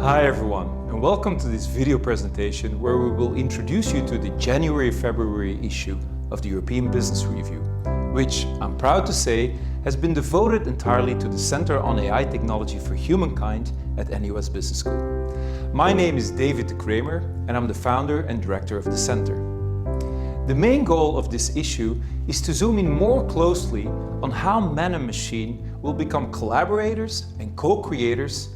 Hi everyone, and welcome to this video presentation where we will introduce you to the January-February issue of the European Business Review, which, I'm proud to say, has been devoted entirely to the Center on AI Technology for Humankind at NUS Business School. My name is David de Kramer, and I'm the founder and director of the center. The main goal of this issue is to zoom in more closely on how man and machine will become collaborators and co-creators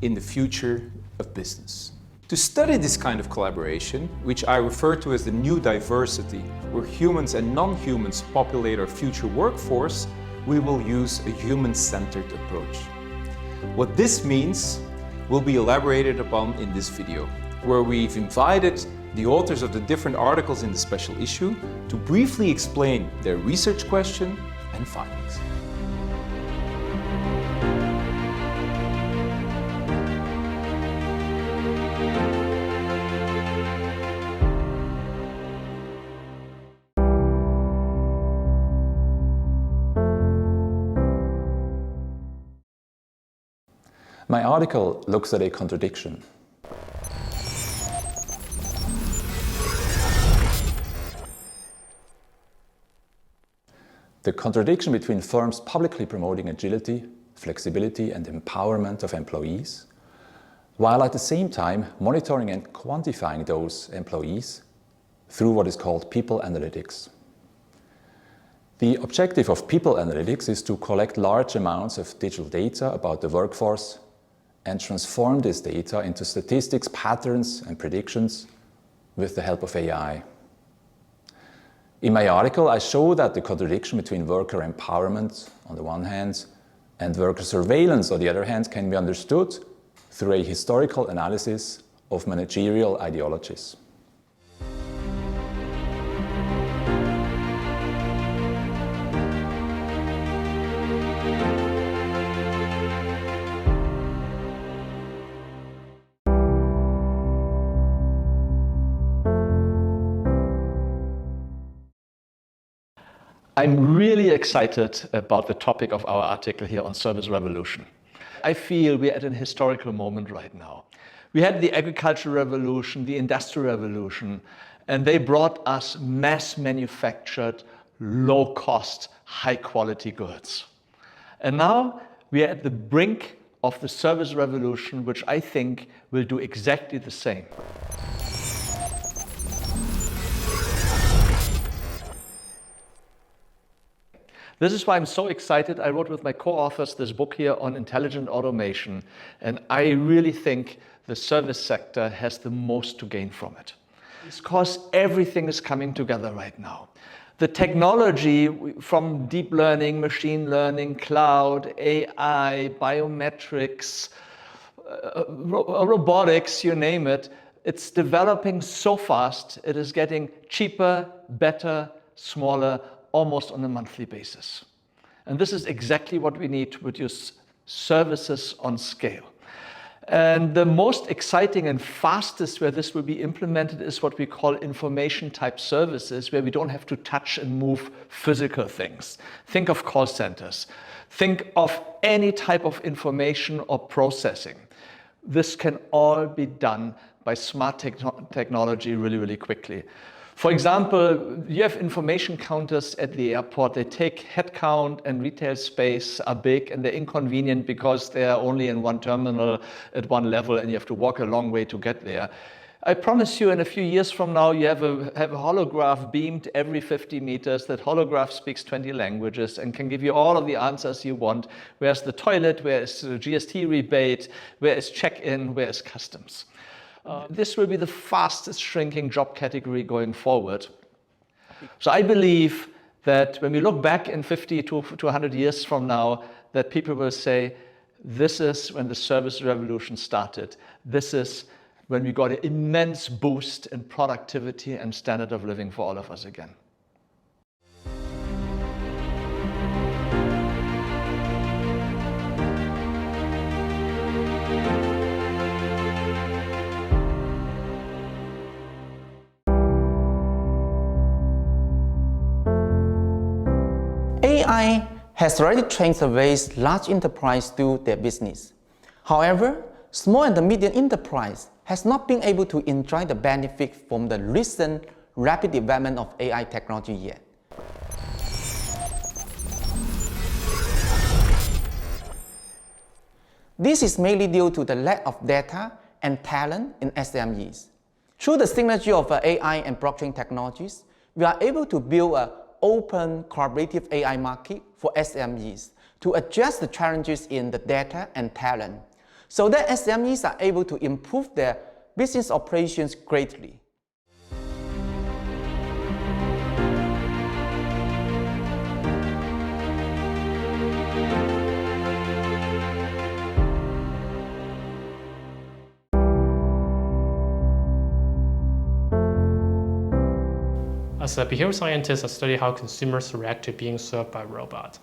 in the future of business. To study this kind of collaboration, which I refer to as the new diversity, where humans and non-humans populate our future workforce, we will use a human-centered approach. What this means will be elaborated upon in this video, where we've invited the authors of the different articles in the special issue to briefly explain their research question and findings. My article looks at a contradiction. The contradiction between firms publicly promoting agility, flexibility and empowerment of employees, while at the same time monitoring and quantifying those employees through what is called people analytics. The objective of people analytics is to collect large amounts of digital data about the workforce and transform this data into statistics, patterns and predictions with the help of AI. In my article, I show that the contradiction between worker empowerment on the one hand and worker surveillance on the other hand can be understood through a historical analysis of managerial ideologies. I'm really excited about the topic of our article here on service revolution. I feel we're at an historical moment right now. We had the agricultural revolution, the industrial revolution, and they brought us mass manufactured, low cost, high quality goods. And now we are at the brink of the service revolution, which I think will do exactly the same. This is why I'm so excited. I wrote with my co-authors this book here on intelligent automation, and I really think the service sector has the most to gain from it. It's because everything is coming together right now. The technology from deep learning, machine learning, cloud, AI, biometrics, robotics, you name it, it's developing so fast. It is getting cheaper, better, smaller, almost on a monthly basis. And this is exactly what we need to produce services on scale. And the most exciting and fastest where this will be implemented is what we call information type services, where we don't have to touch and move physical things. Think of call centers. Think of any type of information or processing. This can all be done by smart technology really, really quickly. For example, you have information counters at the airport. They take head count and retail space are big and they're inconvenient because they are only in one terminal at one level and you have to walk a long way to get there. I promise you in a few years from now, you have a holograph beamed every 50 meters. That holograph speaks 20 languages and can give you all of the answers you want. Where's the toilet? Where is the GST rebate? Where is check-in? Where is customs? This will be the fastest shrinking job category going forward. So I believe that when we look back in 50 to 100 years from now, that people will say, this is when the service revolution started. This is when we got an immense boost in productivity and standard of living for all of us again. AI has already changed the ways large enterprises do their business. However, small and the medium enterprise has not been able to enjoy the benefit from the recent rapid development of AI technology yet. This is mainly due to the lack of data and talent in SMEs. Through the synergy of AI and blockchain technologies, we are able to build an open, collaborative AI market for SMEs to address the challenges in the data and talent, so that SMEs are able to improve their business operations greatly. As a behavioral scientist, I study how consumers react to being served by robots.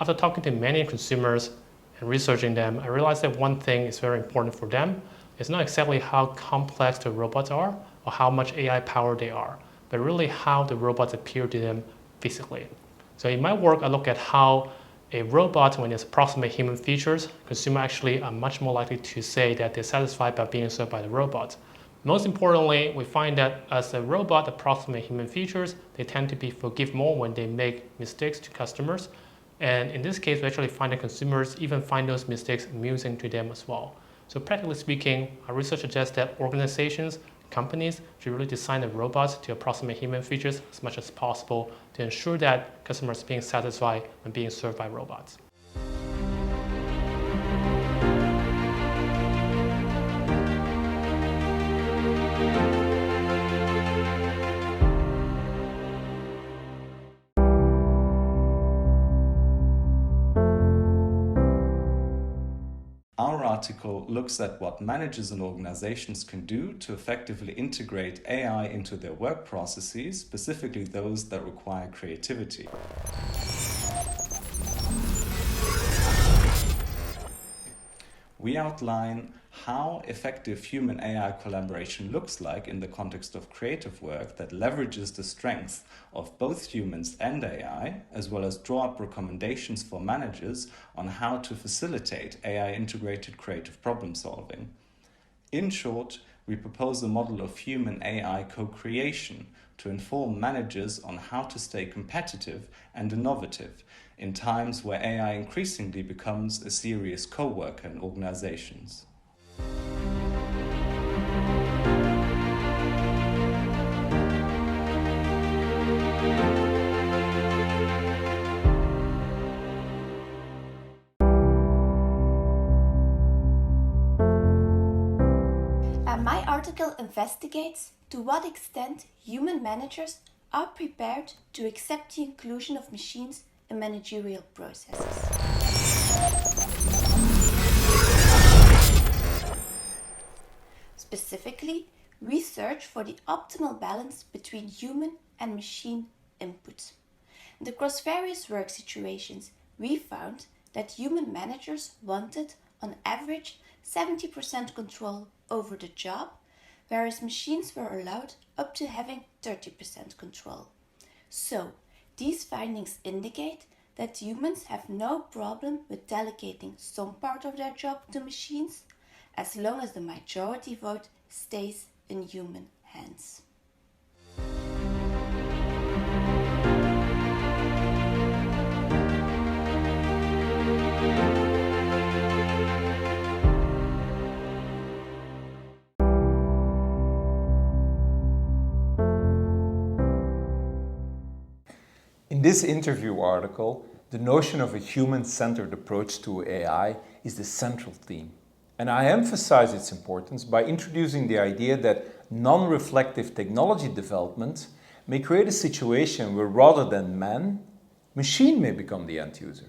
After talking to many consumers and researching them, I realized that one thing is very important for them. It's not exactly how complex the robots are or how much AI power they are, but really how the robots appear to them physically. So in my work, I look at how a robot, when it's approximate human features, consumers actually are much more likely to say that they're satisfied by being served by the robot. Most importantly, we find that as a robot approximate human features, they tend to forgive more when they make mistakes to customers. And in this case, we actually find that consumers even find those mistakes amusing to them as well. So practically speaking, our research suggests that organizations, companies should really design the robots to approximate human features as much as possible to ensure that customers are being satisfied when being served by robots. Our article looks at what managers and organizations can do to effectively integrate AI into their work processes, specifically those that require creativity. We outline how effective human-AI collaboration looks like in the context of creative work that leverages the strengths of both humans and AI, as well as draw up recommendations for managers on how to facilitate AI-integrated creative problem-solving. In short, we propose a model of human-AI co-creation to inform managers on how to stay competitive and innovative in times where AI increasingly becomes a serious co-worker in organizations. My article investigates to what extent human managers are prepared to accept the inclusion of machines in managerial processes. Specifically, we search for the optimal balance between human and machine input. And across various work situations, we found that human managers wanted, on average, 70% control over the job, whereas machines were allowed up to having 30% control. So, these findings indicate that humans have no problem with delegating some part of their job to machines, as long as the majority vote stays in human hands. In this interview article, the notion of a human-centered approach to AI is the central theme. And I emphasize its importance by introducing the idea that non-reflective technology development may create a situation where rather than man, machine may become the end user.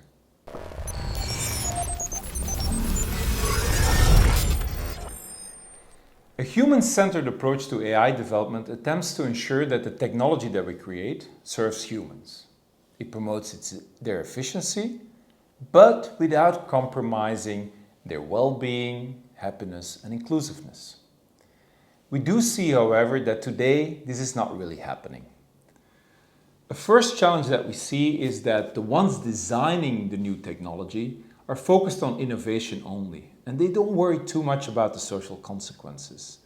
A human-centered approach to AI development attempts to ensure that the technology that we create serves humans. It promotes their efficiency, but without compromising their well-being, happiness, and inclusiveness. We do see, however, that today this is not really happening. A first challenge that we see is that the ones designing the new technology are focused on innovation only, and they don't worry too much about the social consequences.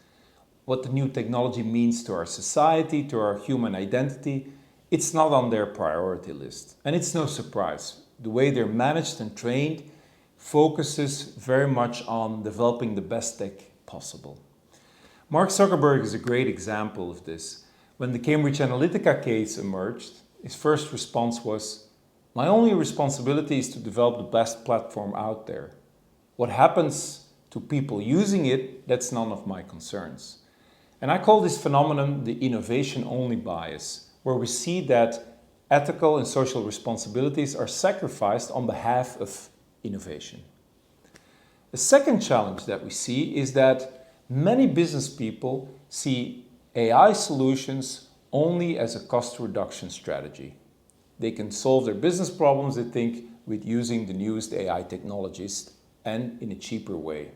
What the new technology means to our society, to our human identity, it's not on their priority list. And it's no surprise. The way they're managed and trained focuses very much on developing the best tech possible. Mark Zuckerberg is a great example of this. When the Cambridge Analytica case emerged, his first response was, "My only responsibility is to develop the best platform out there. What happens to people using it, that's none of my concerns." And I call this phenomenon the innovation-only bias, where we see that ethical and social responsibilities are sacrificed on behalf of innovation. The second challenge that we see is that many business people see AI solutions only as a cost reduction strategy. They can solve their business problems, they think, with using the newest AI technologies and in a cheaper way.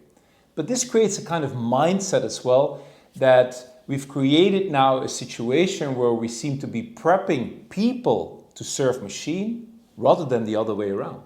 But this creates a kind of mindset as well that we've created now a situation where we seem to be prepping people to serve machine rather than the other way around.